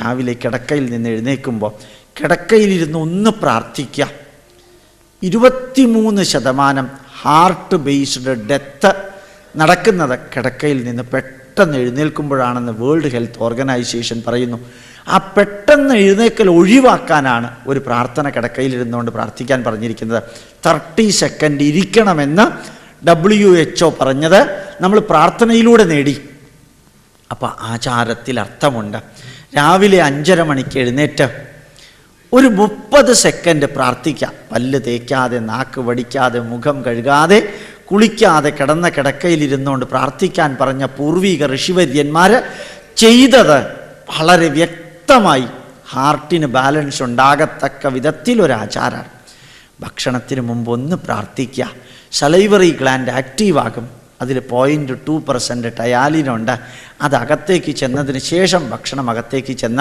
രാവിലെ കിടക്കയിൽ നിന്ന് എഴുന്നേൽക്കുമ്പോൾ കിടക്കയിലിരുന്ന് ഒന്ന് പ്രാർത്ഥിക്കുക. 23% ഹാർട്ട് ബേസ്ഡ് ഡെത്ത് നടക്കുന്നത് കിടക്കയിൽ നിന്ന് പെട്ടെന്ന് എഴുന്നേൽക്കുമ്പോഴാണെന്ന് വേൾഡ് ഹെൽത്ത് ഓർഗനൈസേഷൻ പറയുന്നു. ആ പെട്ടെന്ന് എഴുന്നേൽക്കൽ ഒഴിവാക്കാനാണ് ഒരു പ്രാർത്ഥന കിടക്കയിലിരുന്നുകൊണ്ട് പ്രാർത്ഥിക്കാൻ പറഞ്ഞിരിക്കുന്നത്. 30 സെക്കൻഡ് ഇരിക്കണമെന്ന് WHO പറഞ്ഞത് നമ്മൾ പ്രാർത്ഥനയിലൂടെ നേടി. അപ്പോൾ ആചാരത്തിൽ അർത്ഥമുണ്ട്. രാവിലെ 5:30 മണിക്ക് എഴുന്നേറ്റ് ഒരു 30 സെക്കൻഡ് പ്രാർത്ഥിക്കാം. പല്ല് തേക്കാതെ, നാക്ക് വടിക്കാതെ, മുഖം കഴുകാതെ, കുളിക്കാതെ കിടന്ന കിടക്കയിലിരുന്നുകൊണ്ട് പ്രാർത്ഥിക്കാൻ പറഞ്ഞ പൂർവിക ഋഷിവര്യന്മാർ ചെയ്തത് വളരെ വ്യക്തമായി ഹാർട്ടിന് ബാലൻസ് ഉണ്ടാകത്തക്ക വിധത്തിലൊരാചാരമാണ്. ഭക്ഷണത്തിന് മുമ്പ് ഒന്ന് പ്രാർത്ഥിക്കുക. സലൈവറി ഗ്ലാൻഡ് ആക്റ്റീവാകും. അതിൽ 0.2% ടയാലിനുണ്ട്. അത് അകത്തേക്ക് ചെന്നതിന് ശേഷം ഭക്ഷണം അകത്തേക്ക് ചെന്നാൽ